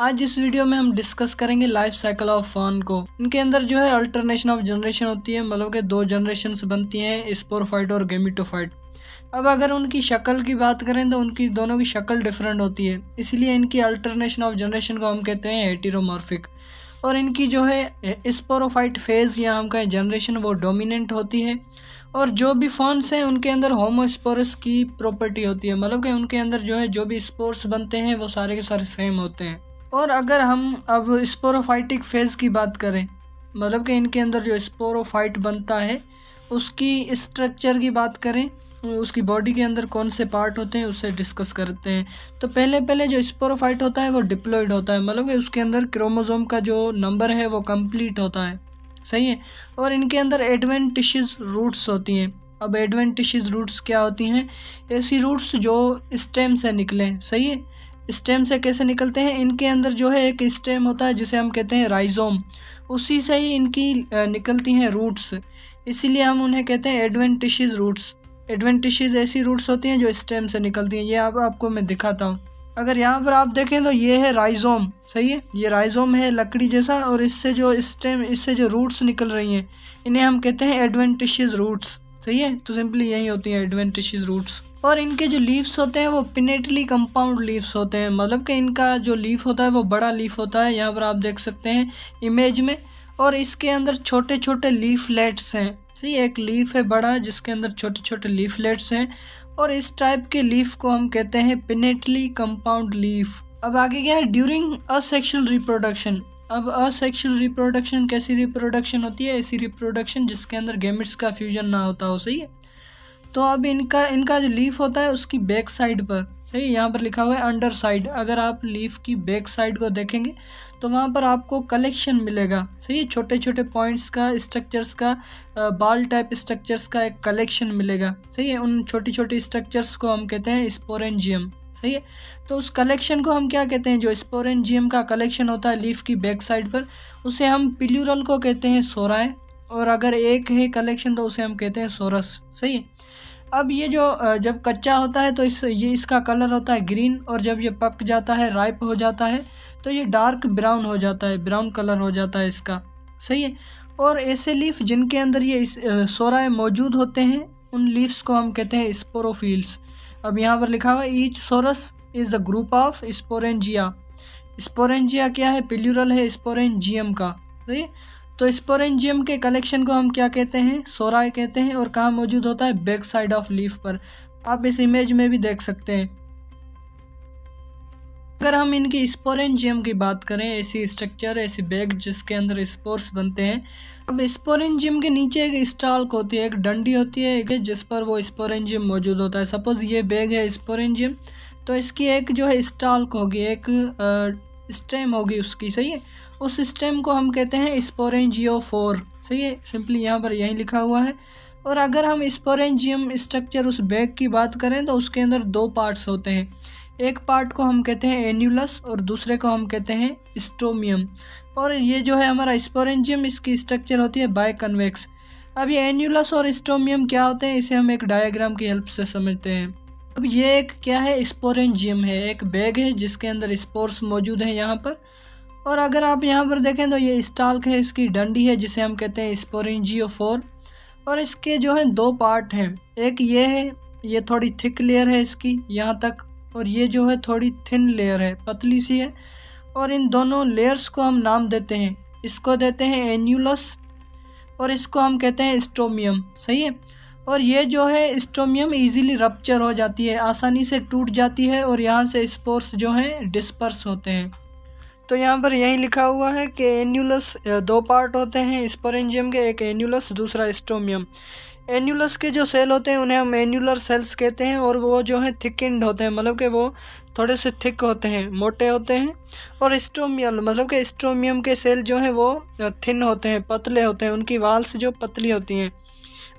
आज इस वीडियो में हम डिस्कस करेंगे लाइफ साइकिल ऑफ फॉर्न को। इनके अंदर जो है अल्टरनेशन ऑफ जनरेशन होती है, मतलब कि दो जनरेशन्स बनती हैं, स्पोरोफाइट और गेमिटोफाइट। अब अगर उनकी शक्ल की बात करें तो उनकी दोनों की शक्ल डिफरेंट होती है, इसलिए इनकी अल्टरनेशन ऑफ जनरेशन को हम कहते हैं हेटेरोमॉर्फिक। और इनकी जो है स्पोरोफाइट फेज या हम कहें जनरेशन वो डोमिनेंट होती है। और जो भी फॉर्न्स हैं उनके अंदर होमोस्पोरस की प्रॉपर्टी होती है, मतलब कि उनके अंदर जो है जो भी स्पोर्स बनते हैं वो सारे के सारे सेम होते हैं। और अगर हम अब स्पोरोफाइटिक फेज़ की बात करें, मतलब कि इनके अंदर जो स्पोरोफाइट बनता है उसकी स्ट्रक्चर की बात करें, उसकी बॉडी के अंदर कौन से पार्ट होते हैं उससे डिस्कस करते हैं। तो पहले जो स्पोरोफाइट होता है वो डिप्लॉइड होता है, मतलब कि उसके अंदर क्रोमोसोम का जो नंबर है वो कंप्लीट होता है, सही है। और इनके अंदर एडवेंटिशियस रूट्स होती हैं। अब एडवेंटिशियस रूट्स क्या होती हैं? ऐसी रूट्स जो स्टेम से निकलें, सही है। स्टेम से कैसे निकलते हैं? इनके अंदर जो है एक स्टेम होता है जिसे हम कहते हैं राइजोम, उसी से ही इनकी निकलती हैं रूट्स, इसीलिए हम उन्हें कहते हैं एडवेंटिशियस रूट्स। एडवेंटिशियस ऐसी रूट्स होती हैं जो स्टेम से निकलती हैं। ये आपको मैं दिखाता हूँ। अगर यहाँ पर आप देखें तो ये है राइजोम, सही है। ये राइजोम है लकड़ी जैसा, और इससे जो स्टेम, इससे जो रूट्स निकल रही हैं इन्हें हम कहते हैं एडवेंटिशियस रूट्स, सही है। तो सिंपली यही होती हैं एडवेंटिशियस रूट्स। और इनके जो लीव्स होते हैं वो पिनेटली कंपाउंड लीव्स होते हैं, मतलब कि इनका जो लीफ होता है वो बड़ा लीफ होता है, यहाँ पर आप देख सकते हैं इमेज में। और इसके अंदर छोटे छोटे लीफलेट्स हैं, सही। एक लीफ है बड़ा जिसके अंदर छोटे छोटे लीफलेट्स हैं, और इस टाइप के लीफ को हम कहते हैं पिनेटली कंपाउंड लीफ। अब आगे क्या है? During asexual reproduction. अब असेक्सुअल रिप्रोडक्शन कैसी रिप्रोडक्शन होती है? ऐसी रिप्रोडक्शन जिसके अंदर गैमेट्स का फ्यूजन ना होता हो, सही है। तो अब इनका जो लीफ होता है उसकी बैक साइड पर, सही, यहाँ पर लिखा हुआ है अंडर साइड। अगर आप लीफ की बैक साइड को देखेंगे तो वहाँ पर आपको कलेक्शन मिलेगा, सही है। छोटे छोटे पॉइंट्स का, स्ट्रक्चर्स का, बाल टाइप स्ट्रक्चर्स का एक कलेक्शन मिलेगा, सही है। उन छोटी छोटी स्ट्रक्चर्स को हम कहते हैं स्पोरेंजियम, सही है। तो उस कलेक्शन को हम क्या कहते हैं? जो स्पोरेंजियम का कलेक्शन होता है लीफ की बैक साइड पर, उसे हम प्लूरल को कहते हैं सोराए, और अगर एक है कलेक्शन तो उसे हम कहते हैं सोरस, सही है। अब ये जो जब कच्चा होता है तो इसका कलर होता है ग्रीन, और जब ये पक जाता है, राइप हो जाता है, तो ये डार्क ब्राउन हो जाता है, ब्राउन कलर हो जाता है इसका, सही है। और ऐसे लीफ जिनके अंदर ये सोराए मौजूद होते हैं उन लीव्स को हम कहते हैं स्पोरोफिल्स। अब यहाँ पर लिखा हुआ है each sorus is a group of sporangia. Sporangia क्या है? प्लूरल है स्पोरेंजियम का, सही है। तो स्पोरेंजियम के कलेक्शन को हम क्या कहते हैं? सोराए कहते हैं। और कहाँ मौजूद होता है? बैक साइड ऑफ लीफ पर। आप इस इमेज में भी देख सकते हैं। अगर हम इनकी स्पोरेंजियम की बात करें, ऐसी स्ट्रक्चर, ऐसी बैग जिसके अंदर स्पोर्स बनते हैं। अब स्पोरेंजियम के नीचे एक स्टाल्क होती है, एक डंडी होती है एक जिस पर वो स्पोरेंजियम मौजूद होता है। सपोज ये बैग है स्पोरेंजियम, तो इसकी एक जो है स्टाल्क होगी, एक स्टेम होगी उसकी, सही है। उस स्टेम को हम कहते हैं स्पोरेंजियोफोर, सही है। सिंपली यहाँ पर यही लिखा हुआ है। और अगर हम स्पोरेंजियम स्ट्रक्चर उस बैग की बात करें तो उसके अंदर दो पार्ट्स होते हैं। एक पार्ट को हम कहते हैं एन्यूलस और दूसरे को हम कहते हैं स्टोमियम। और ये जो है हमारा स्पोरेंजियम, इसकी स्ट्रक्चर होती है बायकन्वेक्स। अब ये एन्यूलस और स्टोमियम क्या होते हैं इसे हम एक डायग्राम की हेल्प से समझते हैं। अब ये एक क्या है? स्पोरेंजियम है, एक बैग है जिसके अंदर स्पोर्स मौजूद हैं यहाँ पर। और अगर आप यहाँ पर देखें तो ये स्टाल्क है, इसकी डंडी है जिसे हम कहते हैं स्पोरेंजियोफोर। और इसके जो है दो पार्ट हैं, एक ये है, ये थोड़ी थिक लेयर है इसकी यहाँ तक, और ये जो है थोड़ी थिन लेयर है, पतली सी है। और इन दोनों लेयर्स को हम नाम देते हैं, इसको देते हैं एन्यूलस और इसको हम कहते हैं स्टोमियम, सही है। और ये जो है स्टोमियम इजीली रप्चर हो जाती है, आसानी से टूट जाती है, और यहाँ से स्पोर्स जो हैं डिस्पर्स होते हैं। तो यहाँ पर यही लिखा हुआ है कि एन्यूलस, दो पार्ट होते हैं स्पोरेंजियम के, एक एन्यूलस दूसरा स्टोमियम। एन्यूलस के जो सेल होते हैं उन्हें हम एन्यूलर सेल्स कहते हैं, और वो जो है थिकेंड होते हैं, मतलब कि वो थोड़े से थिक होते हैं, मोटे होते हैं। और स्टोमियल मतलब कि स्टोमियम के सेल जो हैं वो थिन होते हैं, पतले होते हैं, उनकी वाल्स जो पतली होती हैं।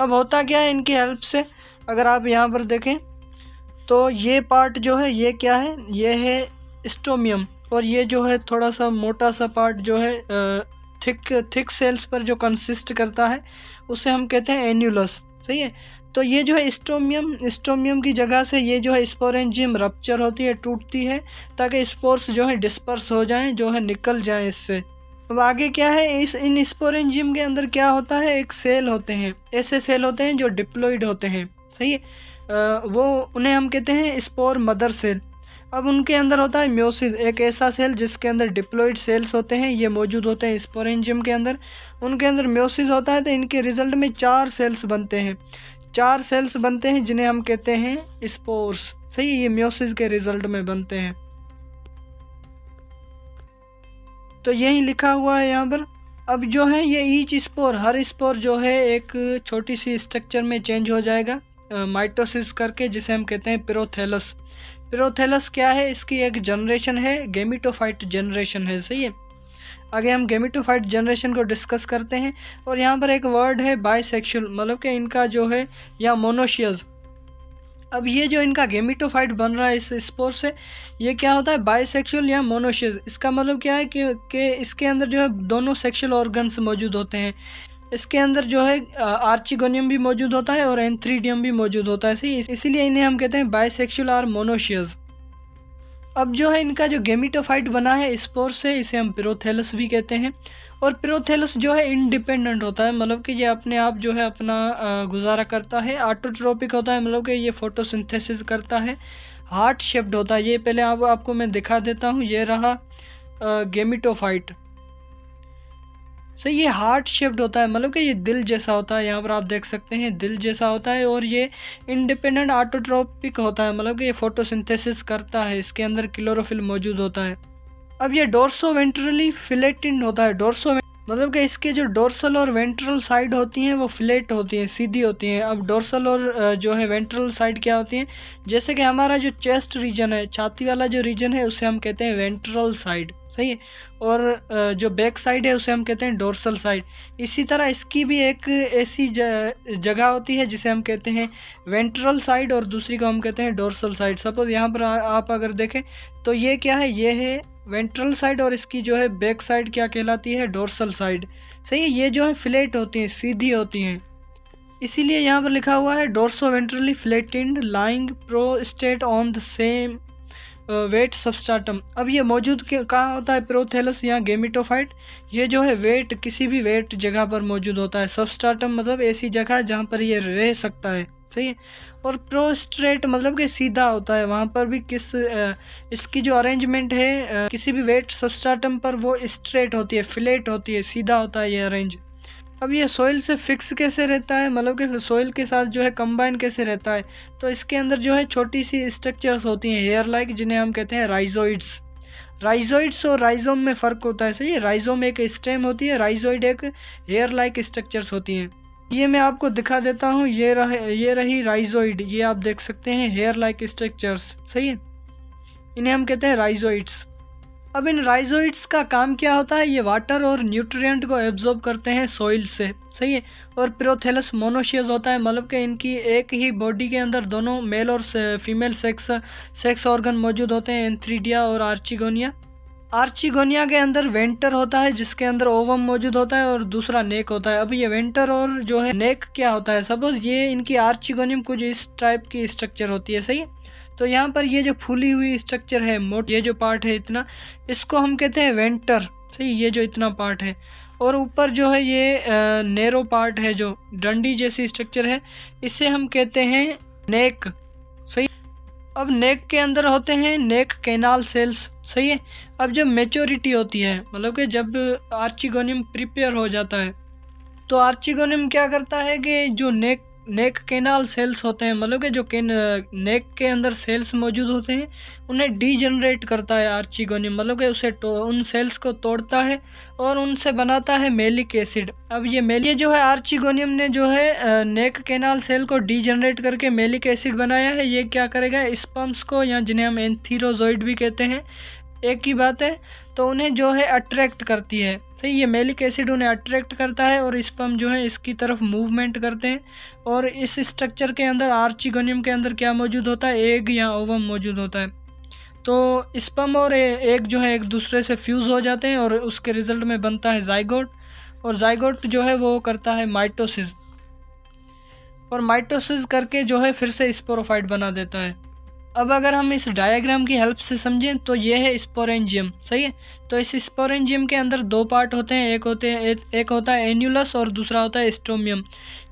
अब होता क्या है इनकी हेल्प से? अगर आप यहाँ पर देखें तो ये पार्ट जो है ये क्या है? ये है स्टोमियम, और ये जो है थोड़ा सा मोटा सा पार्ट जो है थिक सेल्स पर जो कंसिस्ट करता है उसे हम कहते हैं एन्यूलस, सही है। तो ये जो है स्ट्रोमियम की जगह से ये जो है स्पोर एंजाइम रप्चर होती है, टूटती है, ताकि स्पोर्स जो है डिस्पर्स हो जाएं, जो है निकल जाएं इससे। अब आगे क्या है, इन स्पोर एंजाइम के अंदर क्या होता है, एक सेल होते हैं, ऐसे सेल होते हैं जो डिप्लॉइड होते हैं, सही है। वो उन्हें हम कहते हैं स्पोर मदर सेल। अब उनके अंदर होता है म्योसिस, एक ऐसा सेल जिसके अंदर डिप्लॉइड सेल्स होते हैं, ये मौजूद होते हैं स्पोर एंजाइम के अंदर। उनके अंदर म्योसिस होता है, तो इनके रिजल्ट में 4 सेल्स बनते हैं, 4 सेल्स बनते हैं जिन्हें हम कहते हैं स्पोर्स, सही है। ये म्योसिस के रिजल्ट में बनते हैं। तो यही लिखा हुआ है यहाँ पर। अब जो है ये ईच स्पोर, हर स्पोर जो है एक छोटी सी स्ट्रक्चर में चेंज हो जाएगा माइटोसिस करके, जिसे हम कहते हैं पिरोथेलस। पिरोथेलस क्या है, इसकी एक जनरेशन है, गेमिटोफाइट जनरेशन है, सही है। आगे हम गेमिटोफाइट जनरेशन को डिस्कस करते हैं। और यहाँ पर एक वर्ड है बाइसेक्सुअल, मतलब कि इनका जो है या मोनोशियस। अब ये जो इनका गेमिटोफाइट बन रहा है इस स्पोर से, ये क्या होता है, बाइसेक्सुअल या मोनोशियस। इसका मतलब क्या है कि इसके अंदर जो है दोनों सेक्सुअल ऑर्गन्स मौजूद होते हैं। इसके अंदर जो है आर्चिगोनियम भी मौजूद होता है और एंथ्रीडियम भी मौजूद होता है, सही। इसीलिए इन्हें हम कहते हैं बाइसेक्सुअल और मोनोशियस। अब जो है इनका जो गेमिटोफाइट बना है स्पोर से, इसे हम पिरोथेलस भी कहते हैं। और पिरोथेलस जो है इंडिपेंडेंट होता है, मतलब कि ये अपने आप जो है अपना गुजारा करता है। ऑटोट्रोपिक होता है, मतलब कि ये फोटोसिंथेसिस करता है। हार्ट शेप्ड होता है, ये पहले आपको मैं दिखा देता हूँ। ये रहा गेमिटोफाइट, सही। ये हार्ट शेप्ड होता है, मतलब कि ये दिल जैसा होता है, यहाँ पर आप देख सकते हैं दिल जैसा होता है। और ये इंडिपेंडेंट ऑटोट्रोपिक होता है, मतलब कि ये फोटोसिंथेसिस करता है, इसके अंदर क्लोरोफिल मौजूद होता है। अब ये डोर्सो वेंट्रली फिलेटिंड होता है। मतलब कि इसके जो डोर्सल और वेंट्रल साइड होती हैं वो फ्लैट होती हैं, सीधी होती हैं। अब डोर्सल और जो है वेंट्रल साइड क्या होती हैं, जैसे कि हमारा जो चेस्ट रीजन है, छाती वाला जो रीजन है, उसे हम कहते हैं वेंट्रल साइड, सही है। और जो बैक साइड है उसे हम कहते हैं डोर्सल साइड। इसी तरह इसकी भी एक ऐसी जगह होती है जिसे हम कहते हैं वेंट्रल साइड, और दूसरी को हम कहते हैं डोर्सल साइड। सपोज यहाँ पर आप अगर देखें तो ये क्या है, ये है वेंट्रल साइड, और इसकी जो है बैक साइड क्या कहलाती है, डोर्सल साइड, सही है। ये जो है फ्लैट होती हैं, सीधी होती हैं, इसीलिए यहाँ पर लिखा हुआ है dorso ventrally flattened lying prostate on the same wet substratum. अब ये मौजूद कहाँ होता है, पिरोथेलस या गेमिटोफाइट, ये जो है वेट, किसी भी वेट जगह पर मौजूद होता है। सबस्ट्राटम मतलब ऐसी जगह जहाँ पर ये रह सकता है, सही है। और प्रोस्ट्रेट मतलब कि सीधा होता है, वहाँ पर भी इसकी जो अरेंजमेंट है किसी भी वेट सबस्ट्राटम पर वो स्ट्रेट होती है, फ्लैट होती है, सीधा होता है ये अरेंज। अब ये सॉइल से फिक्स कैसे रहता है, मतलब कि सॉइल के साथ जो है कंबाइन कैसे रहता है, तो इसके अंदर जो है छोटी सी स्ट्रक्चर्स होती हैं हेयर लाइक, जिन्हें हम कहते हैं राइजोइड्स। राइजोइड्स और राइजोम में फ़र्क होता है, सही है। राइजोम एक स्टेम होती है, राइजोइड एक हेयर लाइक स्ट्रक्चर्स होती हैं। ये मैं आपको दिखा देता हूँ, ये रही राइजोइड, ये आप देख सकते हैं हेयर लाइक स्ट्रक्चर्स, सही है। इन्हें हम कहते हैं राइजोइड्स। अब इन राइजोइड्स का काम क्या होता है, ये वाटर और न्यूट्रिएंट को एब्जॉर्ब करते हैं सॉइल से, सही है। और पिरोथेलस मोनोशियस होता है, मतलब कि इनकी एक ही बॉडी के अंदर दोनों मेल और फीमेल सेक्स ऑर्गन मौजूद होते हैं, एंथ्रीडिया और आर्चिगोनिया। आर्चिगोनिया के अंदर वेंटर होता है जिसके अंदर ओवम मौजूद होता है, और दूसरा नेक होता है। अब ये वेंटर और जो है नेक क्या होता है, सपोज ये इनकी आर्चिगोनियम कुछ इस टाइप की स्ट्रक्चर होती है, सही है। तो यहाँ पर ये जो फूली हुई स्ट्रक्चर है, ये जो पार्ट है इतना, इसको हम कहते हैं वेंटर, सही। ये जो इतना पार्ट है, और ऊपर जो है ये नेरो पार्ट है, जो डंडी जैसी स्ट्रक्चर है, इसे हम कहते हैं नेक, सही। अब नेक के अंदर होते हैं नेक कैनाल सेल्स, सही है। अब जब मैच्योरिटी होती है, मतलब कि जब आर्चिगोनियम प्रिपेयर हो जाता है, तो आर्चिगोनियम क्या करता है कि जो नेक कैनाल सेल्स होते हैं, मतलब कि जो नेक के अंदर सेल्स मौजूद होते हैं, उन्हें डीजनरेट करता है आर्चिगोनियम, मतलब कि उसे उन सेल्स को तोड़ता है और उनसे बनाता है मेलिक एसिड। अब ये जो है आर्चिगोनियम ने जो है नेक कैनाल सेल को डीजनरेट करके मेलिक एसिड बनाया है। ये क्या करेगा, स्पर्म्स को, या जिन्हें हम एंथीरोजोइड भी कहते हैं, एक ही बात है, तो उन्हें जो है अट्रैक्ट करती है, सही। ये मेलिक एसिड उन्हें अट्रैक्ट करता है और स्पर्म जो है इसकी तरफ मूवमेंट करते हैं। और इस स्ट्रक्चर के अंदर आर्चिगोनियम के अंदर क्या मौजूद होता है, एग या ओवम मौजूद होता है। तो स्पर्म और एग जो है एक दूसरे से फ्यूज़ हो जाते हैं और उसके रिजल्ट में बनता है जाइगोट, और जाइगोट जो है वो करता है माइटोसिस। और माइटोसिस करके जो है फिर से स्पोरोफाइट बना देता है। अब अगर हम इस डायग्राम की हेल्प से समझें तो ये है स्पोरेंजियम, सही है। तो इस स्पोरेंजियम के अंदर दो पार्ट होते हैं, एक होता है एन्यूलस और दूसरा होता है स्टोमियम।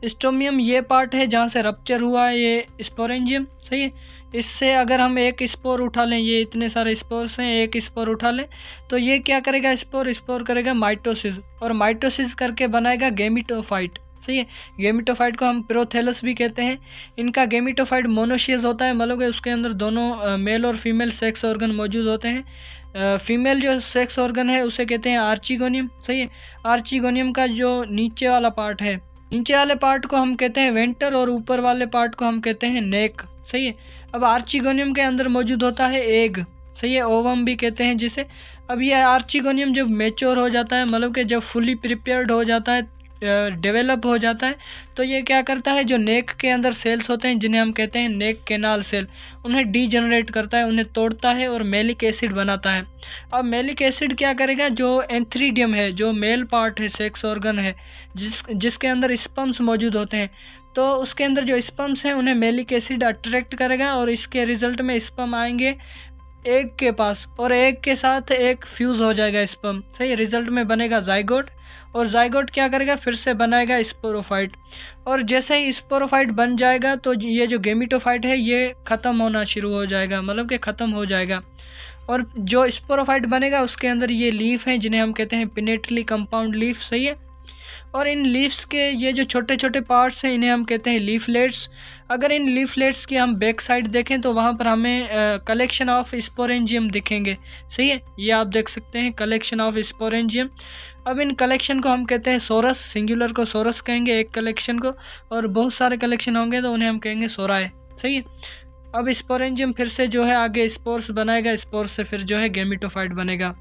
स्टोमियम ये पार्ट है जहाँ से रप्चर हुआ है ये स्पोरेंजियम, सही है। इससे अगर हम एक स्पोर उठा लें, ये इतने सारे स्पोर्स हैं, एक स्पोर उठा लें तो ये क्या करेगा, स्पोर करेगा माइटोसिस, और माइटोसिस करके बनाएगा गेमिटोफाइट, सही है। गेमिटोफाइट को हम प्रोथेलस भी कहते हैं। इनका गेमिटोफाइट मोनोशियस होता है, मतलब कि उसके अंदर दोनों मेल और फीमेल सेक्स ऑर्गन मौजूद होते हैं। फीमेल जो सेक्स ऑर्गन है उसे कहते हैं आर्चिगोनियम, सही है। आर्चिगोनियम का जो नीचे वाला पार्ट है, नीचे वाले पार्ट को हम कहते हैं वेंटर और ऊपर वाले पार्ट को हम कहते हैं नेक, सही है। अब आर्चिगोनियम के अंदर मौजूद होता है एग, सही है, ओवम भी कहते हैं जिसे। अब ये आर्चिगोनियम जब मैच्योर हो जाता है, मतलब कि जब फुली प्रिपेयर्ड हो जाता है, डेवलप हो जाता है, तो ये क्या करता है, जो नेक के अंदर सेल्स होते हैं जिन्हें हम कहते हैं नेक कैनाल सेल, उन्हें डीजनरेट करता है, उन्हें तोड़ता है और मेलिक एसिड बनाता है। अब मेलिक एसिड क्या करेगा, जो एंथ्रीडियम है, जो मेल पार्ट है, सेक्स ऑर्गन है, जिसके अंदर स्पर्म्स मौजूद होते हैं, तो उसके अंदर जो स्पर्म्स हैं उन्हें मेलिक एसिड अट्रैक्ट करेगा और इसके रिजल्ट में स्पर्म आएंगे एग के पास, और एग के साथ एक फ्यूज हो जाएगा स्पर्म, सही। रिजल्ट में बनेगा जाइगोट, और जाइगोट क्या करेगा, फिर से बनाएगा स्पोरोफाइट, और जैसे ही स्पोरोफाइट बन जाएगा तो ये जो गेमिटोफाइट है ये ख़त्म होना शुरू हो जाएगा, मतलब कि ख़त्म हो जाएगा। और जो स्पोरोफाइट बनेगा उसके अंदर ये लीफ हैं जिन्हें हम कहते हैं पिनेटली कंपाउंड लीफ, सही है। और इन लीव्स के ये जो छोटे छोटे पार्ट्स हैं इन्हें हम कहते हैं लीफलेट्स। अगर इन लीफलेट्स की हम बैक साइड देखें तो वहाँ पर हमें कलेक्शन ऑफ स्पोरेंजियम दिखेंगे, सही है। ये आप देख सकते हैं कलेक्शन ऑफ स्पोरेंजियम। अब इन कलेक्शन को हम कहते हैं सोरस, सिंगुलर को सोरस कहेंगे एक कलेक्शन को, और बहुत सारे कलेक्शन होंगे तो उन्हें हम कहेंगे सोराए, सही है। अब स्पोरेंजियम फिर से जो है आगे स्पोर्स बनाएगा, स्पोर्स से फिर जो है गेमिटोफाइट बनेगा।